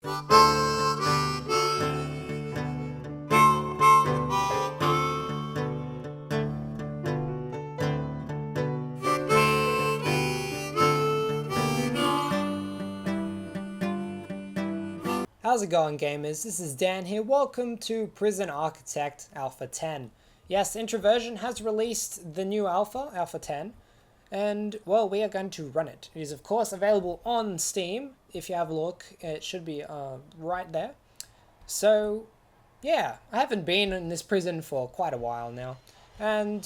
How's it going, gamers? This is Dan here. Welcome to Prison Architect Alpha 10. Yes, Introversion has released the new Alpha, Alpha 10, and, well, we are going to run it. It is, of course, available on Steam. If you have a look, it should be right there. So, yeah, I haven't been in this prison for quite a while now, and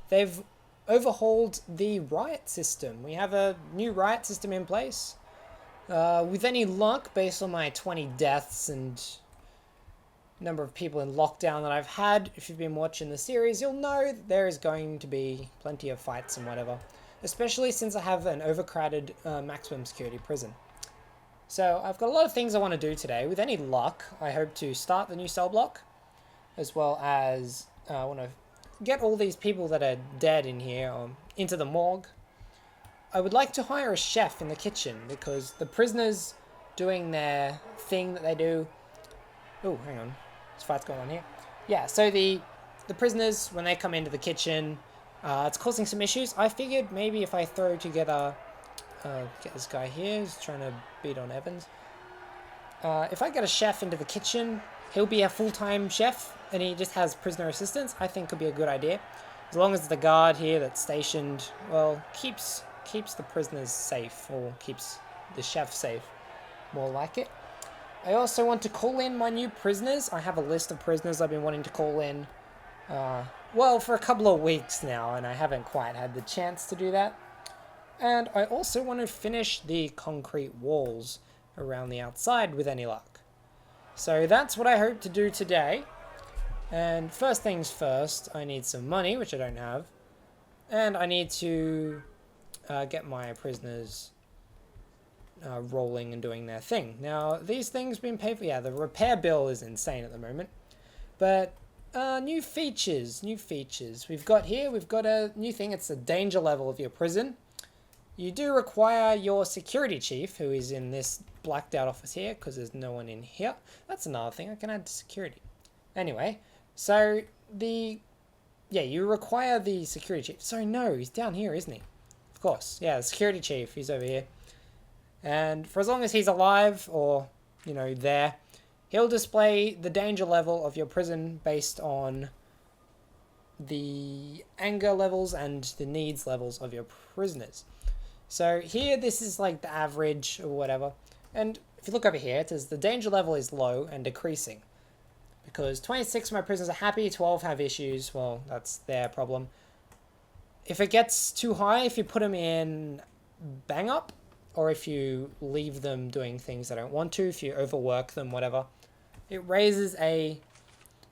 they've overhauled the riot system. We have a new riot system in place. With any luck, based on my 20 deaths and number of people in lockdown that I've had, if you've been watching the series, you'll know that there is going to be plenty of fights and whatever. Especially since I have an overcrowded maximum security prison. So I've got a lot of things I want to do today. With any luck, I hope to start the new cell block, as well as I want to get all these people that are dead in here into the morgue. I would like to hire a chef in the kitchen because the prisoners doing their thing that they do. Oh, hang on. There's fights going on here. Yeah, so the prisoners, when they come into the kitchen, it's causing some issues. I figured maybe if I throw together... get this guy here, he's trying to beat on Evans. If I get a chef into the kitchen, he'll be a full-time chef, and he just has prisoner assistants. I think could be a good idea. As long as the guard here that's stationed, well, keeps the prisoners safe, or keeps the chef safe, more like it. I also want to call in my new prisoners. I have a list of prisoners I've been wanting to call in, well, for a couple of weeks now, and I haven't quite had the chance to do that. And I also want to finish the concrete walls around the outside with any luck. So that's what I hope to do today. And first things first, I need some money, which I don't have, and I need to get my prisoners rolling and doing their thing. Now, these things being paid for, yeah, the repair bill is insane at the moment. But new features. We've got a new thing. It's the danger level of your prison. You do require your security chief, who is in this blacked out office here, because there's no one in here. That's another thing I can add to security. Anyway, so you require the security chief. Sorry, no, he's down here, isn't he? Of course, yeah, the security chief, he's over here. And for as long as he's alive, or, there, he'll display the danger level of your prison based on the anger levels and the needs levels of your prisoners. So here, this is like the average or whatever. And if you look over here, it says the danger level is low and decreasing. Because 26 of my prisoners are happy, 12 have issues. Well, that's their problem. If it gets too high, if you put them in bang up, or if you leave them doing things they don't want to, if you overwork them, whatever, it raises in a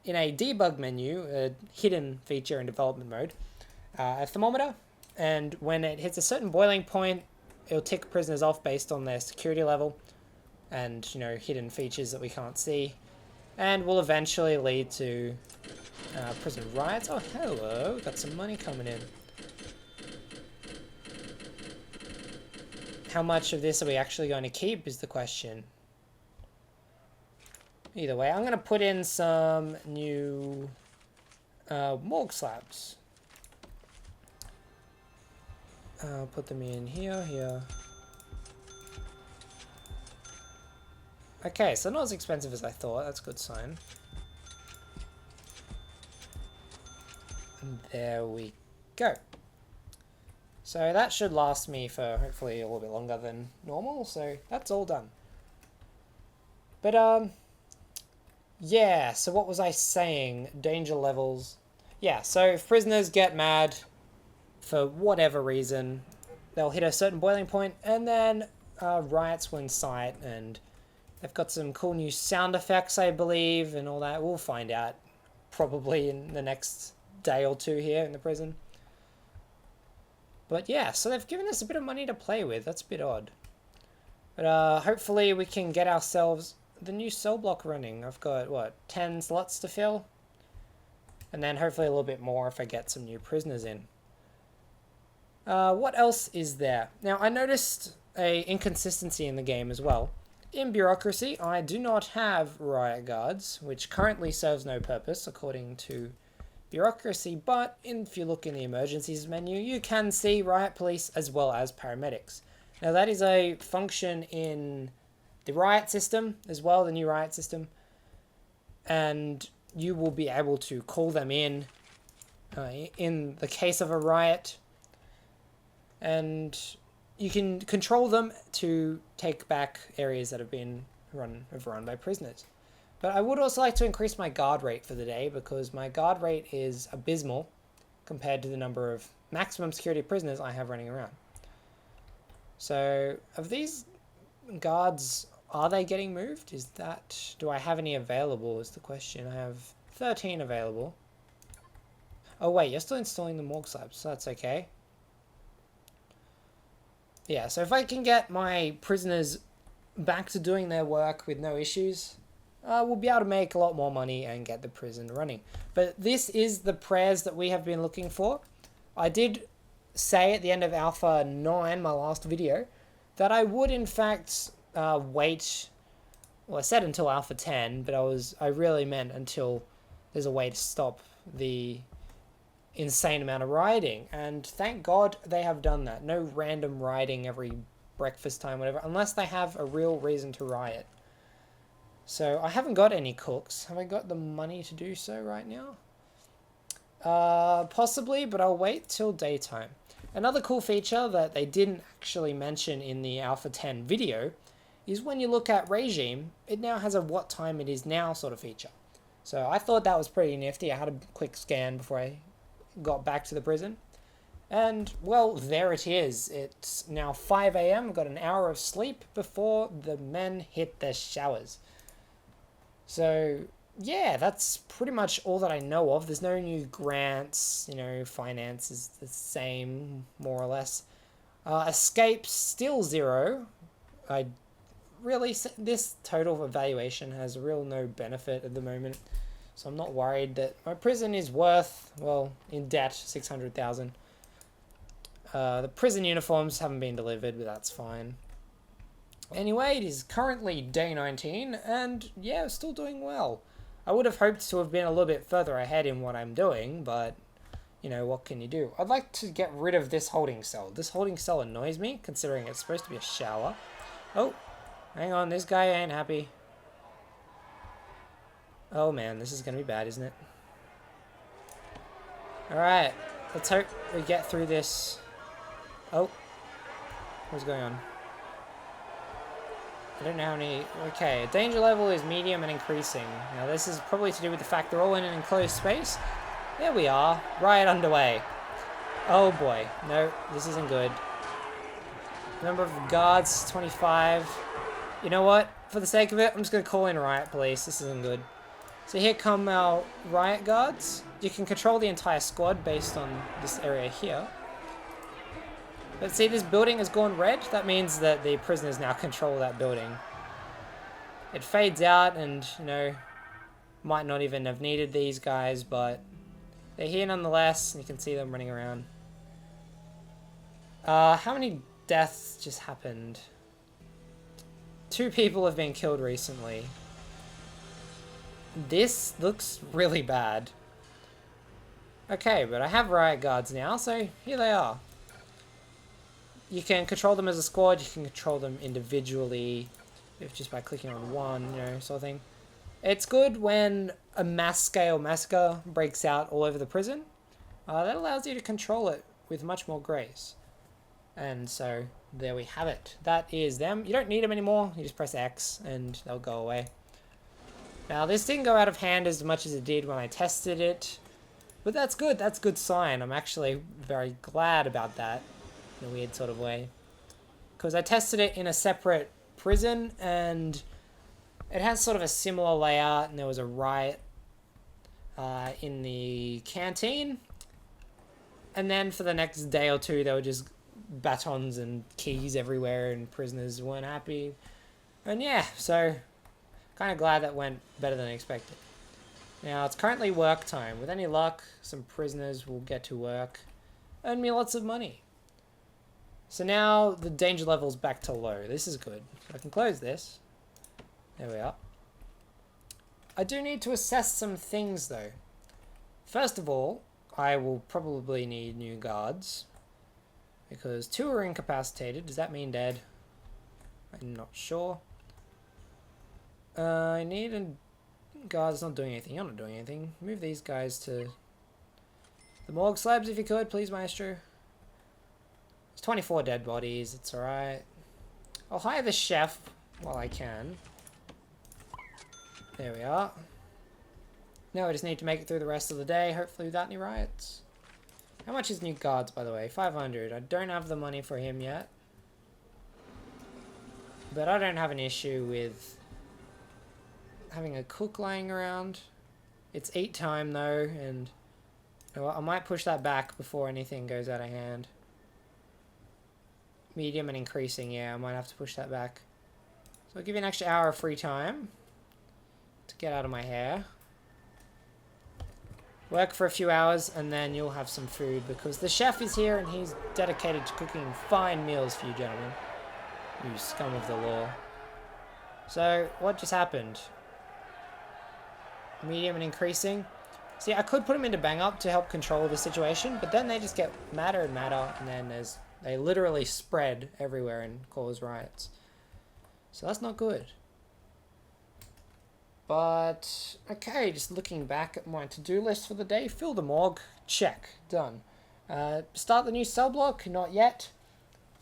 debug menu, a hidden feature in development mode, a thermometer, and when it hits a certain boiling point, it'll tick prisoners off based on their security level and, hidden features that we can't see, and will eventually lead to prison riots. Oh, hello, got some money coming in. How much of this are we actually going to keep is the question. Either way, I'm going to put in some new morgue slabs. I'll put them in here. Okay, so not as expensive as I thought. That's a good sign. And there we go. So that should last me for hopefully a little bit longer than normal, so that's all done. But, yeah, so what was I saying? Danger levels. Yeah, so if prisoners get mad for whatever reason, they'll hit a certain boiling point, and then riots will incite, and they've got some cool new sound effects, I believe, and all that. We'll find out probably in the next day or two here in the prison. But yeah, so they've given us a bit of money to play with. That's a bit odd. But hopefully we can get ourselves the new cell block running. I've got, 10 slots to fill? And then hopefully a little bit more if I get some new prisoners in. What else is there? Now, I noticed a inconsistency in the game as well. In bureaucracy, I do not have riot guards, which currently serves no purpose according to bureaucracy, but if you look in the emergencies menu, you can see riot police as well as paramedics. Now that is a function in the riot system as well, the new riot system, and you will be able to call them in the case of a riot, and you can control them to take back areas that have been overrun by prisoners. But I would also like to increase my guard rate for the day, because my guard rate is abysmal compared to the number of maximum security prisoners I have running around. So, of these guards, are they getting moved? Do I have any available is the question. I have 13 available. Oh wait, you're still installing the morgue slabs, so that's okay. Yeah, so if I can get my prisoners back to doing their work with no issues, we'll be able to make a lot more money and get the prison running. But this is the prayers that we have been looking for. I did say at the end of Alpha 9, my last video, that I would in fact wait. Well, I said until Alpha 10, but I really meant until there's a way to stop the insane amount of rioting. And thank God they have done that. No random rioting every breakfast time, whatever, unless they have a real reason to riot. So I haven't got any cooks. Have I got the money to do so right now? Possibly, but I'll wait till daytime. Another cool feature that they didn't actually mention in the Alpha 10 video is when you look at regime, it now has a what time it is now sort of feature. So I thought that was pretty nifty. I had a quick scan before I got back to the prison. And, well, there it is. It's now 5 a.m. I've got an hour of sleep before the men hit their showers. So, yeah, that's pretty much all that I know of. There's no new grants, finance is the same, more or less. Escapes, still 0. This total evaluation has real no benefit at the moment. So I'm not worried that my prison is worth, well, in debt, 600,000. The prison uniforms haven't been delivered, but that's fine. Anyway, it is currently day 19, and yeah, still doing well. I would have hoped to have been a little bit further ahead in what I'm doing, but, what can you do? I'd like to get rid of this holding cell. This holding cell annoys me, considering it's supposed to be a shower. Oh, hang on, this guy ain't happy. Oh man, this is gonna be bad, isn't it? Alright, let's hope we get through this. Oh, what's going on? I don't know how many... Okay, danger level is medium and increasing. Now this is probably to do with the fact they're all in an enclosed space. There we are. Riot underway. Oh boy. No, this isn't good. Number of guards, 25. You know what? For the sake of it, I'm just going to call in riot police. This isn't good. So here come our riot guards. You can control the entire squad based on this area here. But see, this building has gone red. That means that the prisoners now control that building. It fades out and, might not even have needed these guys, but they're here nonetheless. You can see them running around. How many deaths just happened? 2 people have been killed recently. This looks really bad. Okay, but I have riot guards now, so here they are. You can control them as a squad, you can control them individually, just by clicking on one, sort of thing. It's good when a mass-scale massacre breaks out all over the prison. That allows you to control it with much more grace. And so, there we have it. That is them. You don't need them anymore, you just press X and they'll go away. Now, this didn't go out of hand as much as it did when I tested it, but that's good, that's a good sign. I'm actually very glad about that. In a weird sort of way, because I tested it in a separate prison and it has sort of a similar layout, and there was a riot in the canteen, and then for the next day or two there were just batons and keys everywhere and prisoners weren't happy, and yeah, so kind of glad that went better than expected. Now it's currently work time. With any luck, some prisoners will get to work, earn me lots of money. So now the danger level's back to low. This is good. I can close this. There we are. I do need to assess some things though. First of all, I will probably need new guards. Because 2 are incapacitated. Does that mean dead? I'm not sure. I need a guard's not doing anything. You're not doing anything. Move these guys to the morgue slabs if you could, please, Maestro. There's 24 dead bodies. It's alright. I'll hire the chef while I can. There we are. Now I just need to make it through the rest of the day, hopefully without any riots. How much is new guards, by the way? 500. I don't have the money for him yet. But I don't have an issue with having a cook lying around. It's eat time though, and you know what, I might push that back before anything goes out of hand. Medium and increasing, yeah, I might have to push that back. So I'll give you an extra hour of free time to get out of my hair. Work for a few hours and then you'll have some food because the chef is here and he's dedicated to cooking fine meals for you gentlemen. You scum of the law. So, what just happened? Medium and increasing. See, I could put them into bang up to help control the situation, but then they just get madder and madder, and then they literally spread everywhere and cause riots. So that's not good. But, okay, just looking back at my to-do list for the day. Fill the morgue. Check. Done. Start the new cell block. Not yet.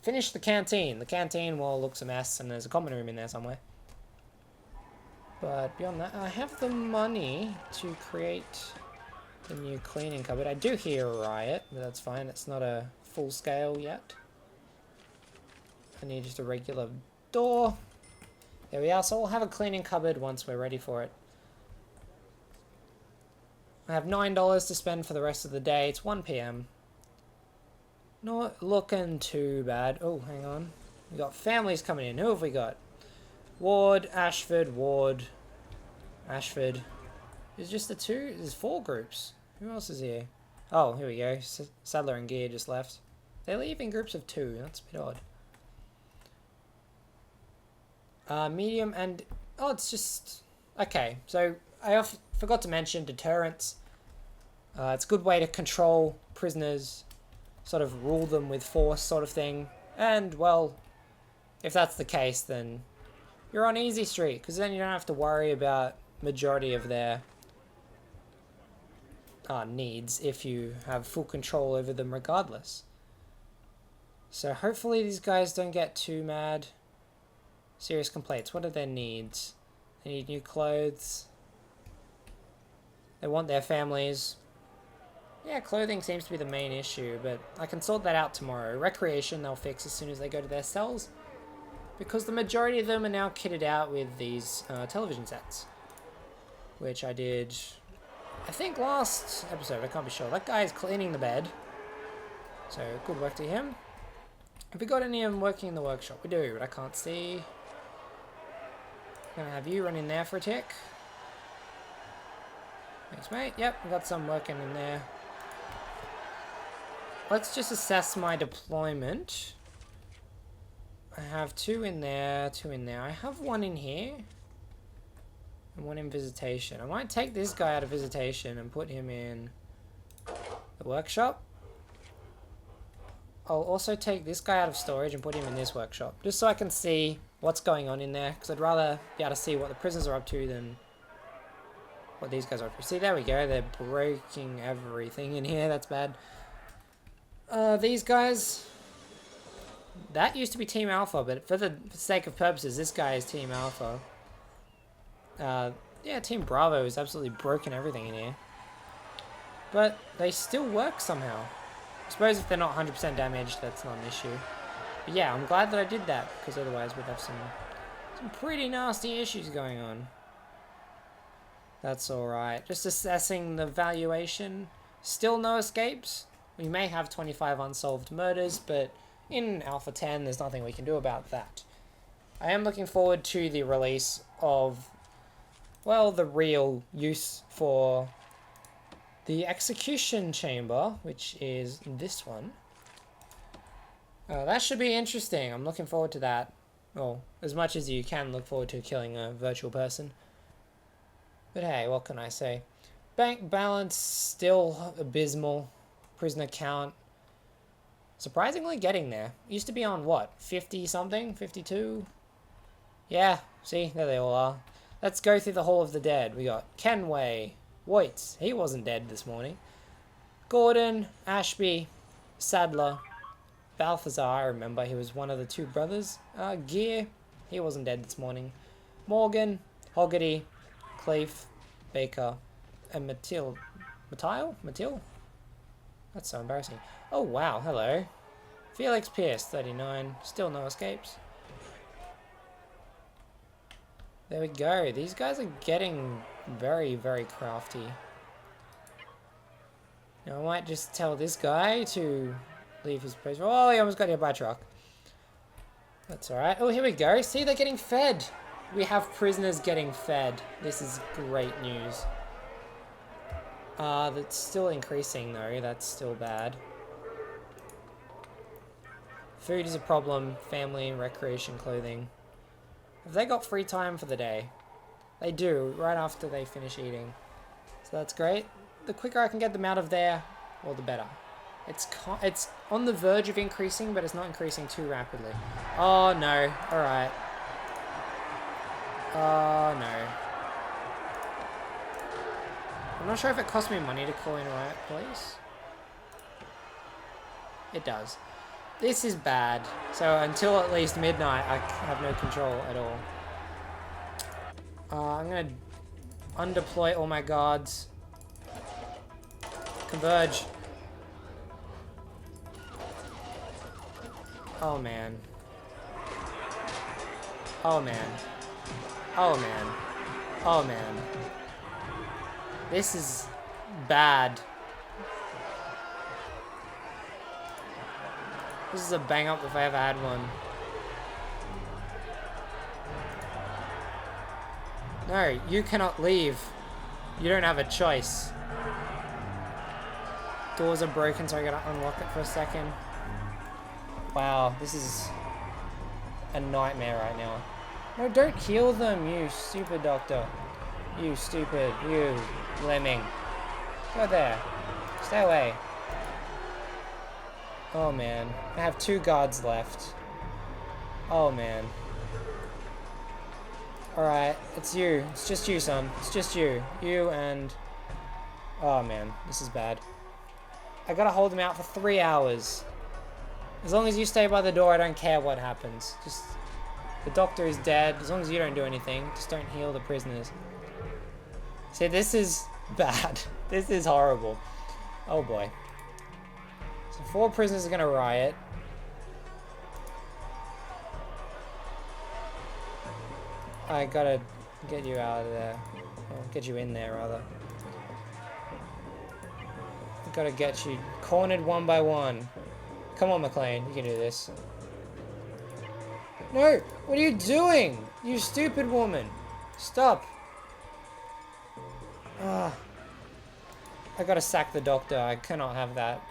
Finish the canteen. The canteen, well, looks a mess, and there's a common room in there somewhere. But beyond that, I have the money to create the new cleaning cupboard. I do hear a riot, but that's fine. It's not a full scale yet. I need just a regular door. There we are. So we'll have a cleaning cupboard once we're ready for it. I have $9 to spend for the rest of the day. It's 1 PM. Not looking too bad. Oh, hang on. We got families coming in. Who have we got? Ward, Ashford, Ward, Ashford. Is just the 2? There's 4 groups. Who else is here? Oh, here we go. Sadler and Gear just left. They leave in groups of 2. That's a bit odd. Medium and... Oh, it's just... Okay, so I forgot to mention deterrence. It's a good way to control prisoners, sort of rule them with force sort of thing. And, well, if that's the case, then you're on easy street, because then you don't have to worry about majority of their needs if you have full control over them regardless. So hopefully these guys don't get too mad. Serious complaints. What are their needs? They need new clothes. They want their families. Yeah, clothing seems to be the main issue, but I can sort that out tomorrow. Recreation they'll fix as soon as they go to their cells, because the majority of them are now kitted out with these television sets, which I did, I think, last episode. I can't be sure. That guy is cleaning the bed, so good work to him. Have we got any of them working in the workshop? We do, but I can't see. Gonna have you run in there for a tick. Thanks, mate. Yep, we got some working in there. Let's just assess my deployment. I have 2 in there, 2 in there. I have 1 in here. And 1 in visitation. I might take this guy out of visitation and put him in the workshop. I'll also take this guy out of storage and put him in this workshop, just so I can see what's going on in there, because I'd rather be able to see what the prisoners are up to than what these guys are up to. See, there we go, they're breaking everything in here. That's bad. These guys, that used to be Team Alpha, but for the sake of purposes, this guy is Team Alpha. Yeah, Team Bravo is absolutely broken everything in here, but they still work somehow. I suppose if they're not 100% damaged, that's not an issue. But yeah, I'm glad that I did that, because otherwise we'd have some pretty nasty issues going on. That's alright. Just assessing the valuation. Still no escapes. We may have 25 unsolved murders, but in Alpha 10, there's nothing we can do about that. I am looking forward to the release of, well, the real use for the execution chamber, which is this one. That should be interesting. I'm looking forward to that. Well, as much as you can look forward to killing a virtual person. But hey, what can I say? Bank balance still abysmal. Prisoner count surprisingly getting there. Used to be on what? 50 something? 52? Yeah, see, there they all are. Let's go through the Hall of the Dead. We got Kenway, Woits, he wasn't dead this morning. Gordon, Ashby, Sadler, Balthazar, I remember, he was one of the two brothers. Gear, he wasn't dead this morning. Morgan, Hoggerty, Cleef, Baker, and Matil? That's so embarrassing. Oh wow, hello. Felix Pierce, 39, still no escapes. There we go. These guys are getting very, very crafty. Now I might just tell this guy to leave his place. Oh, he almost got hit by a truck. That's alright. Oh, here we go. See, they're getting fed. We have prisoners getting fed. This is great news. That's still increasing though. That's still bad. Food is a problem. Family, recreation, clothing. Have they got free time for the day? They do, right after they finish eating. So that's great. The quicker I can get them out of there, well, the better. It's on the verge of increasing, but it's not increasing too rapidly. Oh, no. Alright. Oh, no. I'm not sure if it costs me money to call in riot police. It does. This is bad. So until at least midnight, I have no control at all. I'm gonna undeploy all my guards. Converge. Oh man. Oh man. Oh man. Oh man. This is bad. This is a bang up if I ever had one. No, you cannot leave. You don't have a choice. Doors are broken, so I gotta unlock it for a second. Wow, this is a nightmare right now. No, don't heal them, you stupid doctor. You stupid, you lemming. Go there. Stay away. Oh man, I have 2 guards left. Oh man. Alright, it's you. It's just you, son. It's just you. You and... Oh man, this is bad. I gotta hold him out for 3 hours. As long as you stay by the door, I don't care what happens. Just... The doctor is dead. As long as you don't do anything, just don't heal the prisoners. See, this is bad. This is horrible. Oh boy. So 4 prisoners are gonna riot. I gotta get you out of there. Or get you in there, rather. I gotta get you cornered one by one. Come on, McLean. You can do this. No! What are you doing? You stupid woman. Stop. Ah. I gotta sack the doctor. I cannot have that.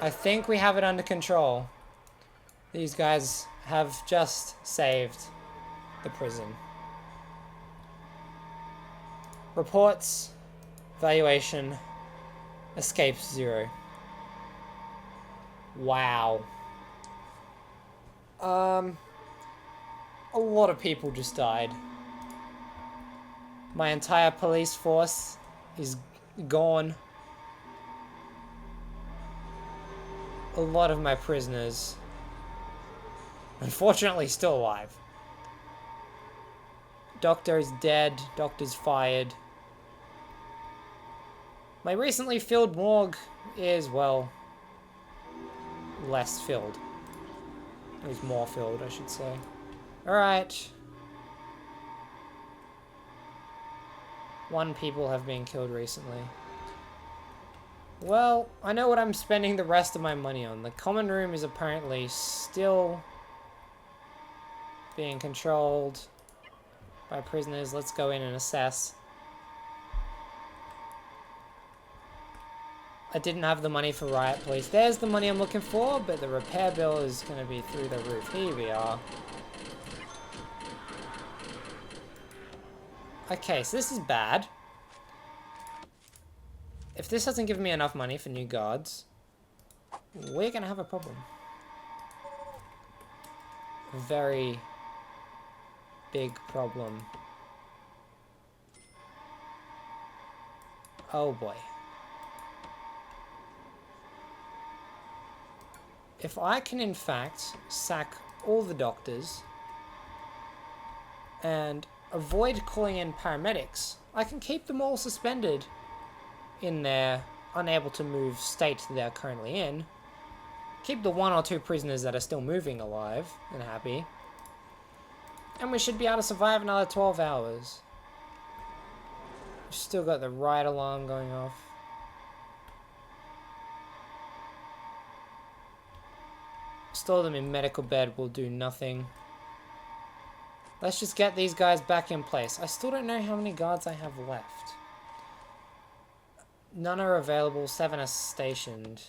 I think we have it under control. These guys have just saved the prison. Reports, valuation, escapes 0. Wow. A lot of people just died. My entire police force is gone. A lot of my prisoners, unfortunately, still alive. Doctor is dead. Doctor's fired. My recently filled morgue is, well, less filled. It was more filled, I should say. Alright. 1 people have been killed recently. Well, I know what I'm spending the rest of my money on. The common room is apparently still being controlled by prisoners. Let's go in and assess. I didn't have the money for riot police. There's the money I'm looking for, but the repair bill is going to be through the roof. Here we are. Okay, so this is bad. If this hasn't given me enough money for new guards, we're going to have a problem. Very big problem. Oh boy. If I can in fact sack all the doctors and avoid calling in paramedics, I can keep them all suspended in their unable to move state that they're currently in. Keep the 1 or 2 prisoners that are still moving alive and happy. And we should be able to survive another 12 hours. We've still got the riot alarm going off. Store them in medical bed will do nothing. Let's just get these guys back in place. I still don't know how many guards I have left. None are available, 7 are stationed.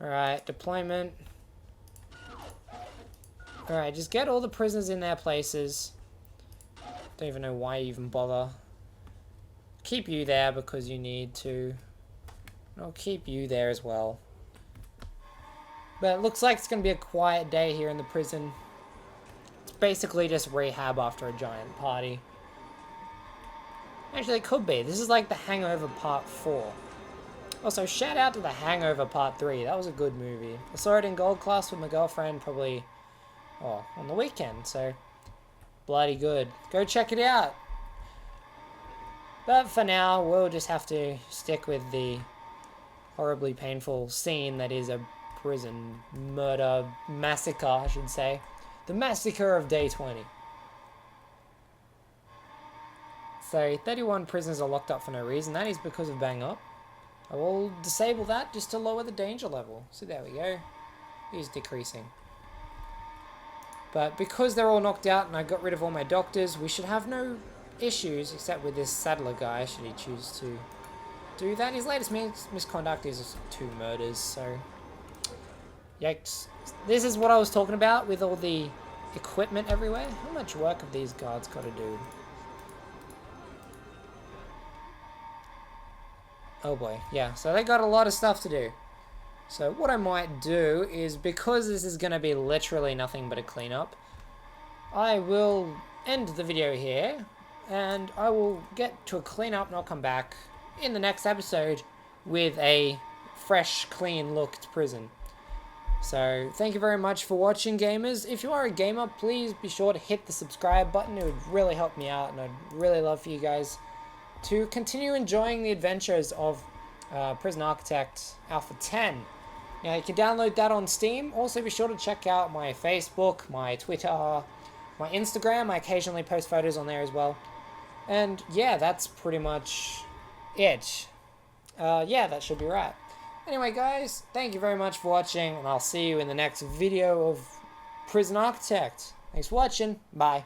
Alright, deployment. Alright, just get all the prisoners in their places. Don't even know why you even bother. Keep you there because you need to. I'll keep you there as well. But it looks like it's going to be a quiet day here in the prison. It's basically just rehab after a giant party. Actually, it could be. This is like The Hangover Part 4. Also, shout out to The Hangover Part 3. That was a good movie. I saw it in gold class with my girlfriend probably on the weekend. So, bloody good. Go check it out. But for now, we'll just have to stick with the horribly painful scene that is a prison murder massacre, I should say. The massacre of day 20. So 31 prisoners are locked up for no reason. That is because of bang up. I will disable that just to lower the danger level. So there we go. It is decreasing. But because they're all knocked out and I got rid of all my doctors, we should have no issues except with this Saddler guy should he choose to do that. His latest misconduct is 2 murders, so yikes. This is what I was talking about with all the equipment everywhere. How much work have these guards got to do? Oh boy, yeah, so they got a lot of stuff to do. So what I might do is, because this is going to be literally nothing but a cleanup, I will end the video here, and I will get to a cleanup and I'll come back in the next episode with a fresh, clean looked prison. So thank you very much for watching, gamers. If you are a gamer, please be sure to hit the subscribe button. It would really help me out, and I'd really love for you guys to continue enjoying the adventures of Prison Architect Alpha 10. Now, you can download that on Steam. Also, be sure to check out my Facebook, my Twitter, my Instagram. I occasionally post photos on there as well. And yeah, that's pretty much it. Yeah, that should be right. Anyway, guys, thank you very much for watching, and I'll see you in the next video of Prison Architect. Thanks for watching. Bye.